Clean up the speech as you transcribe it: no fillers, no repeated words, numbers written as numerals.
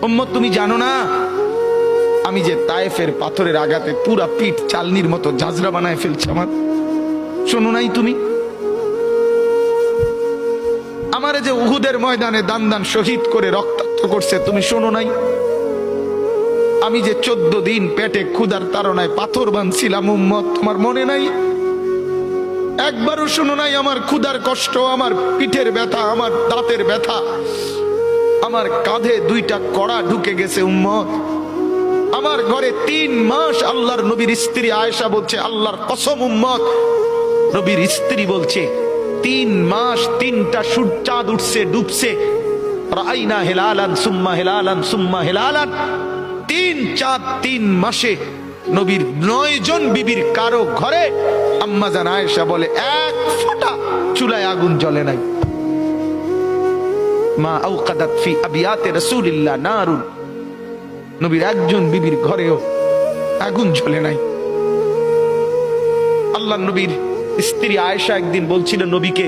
উম্মত তুমি জানো না আমি যে তায়েফের পাথরের আঘাতে পুরা পিঠ চালনির মতো ঝাঁঝরা বানায় ফেলছে আমার? শোনো নাই তুমি? আমারে যে উহুদের ময়দানে দান দান শহীদ করে রক্তাক্ত করছে, তুমি শোনো নাই? আমি যে 14 দিন পেটে ক্ষুধার তাড়নায় পাথর বাঁধছিলাম, উম্মত তোমার মনে নাই? একবারও শোনো নাই আমার ক্ষুধার কষ্ট, আমার পিঠের ব্যথা, আমার দাঁতের ব্যথা, আমার কাঁধে 2টা কড়া ঢুকে গেছে? উম্মত, আমার ঘরে 3 মাস আল্লাহর নবীর স্ত্রী আয়েশা বলছে, আল্লাহর কসম উম্মত, নবীর স্ত্রী বলছে 3 মাস 3টা চাঁদ উঠছে ডুবছে, রাইনা হেলালান সুম্মা হেলালান সুম্মা হেলালান, 3 চাঁদ 3 মাসে নবীর 9 জন বিবির কারো ঘরে আম্মা জান আয়েশা বলে 1 ফোঁটা চুলায় আগুন জ্বলে নাই। মা আওকাদাত ফি আবিয়াতে রাসূলিল্লাহ নারুন, নবীর একজন বিবির ঘরেও আগুন জ্বলে নাই। আল্লাহর নবীর স্ত্রী আয়েশা একদিন বলছিল নবীকে,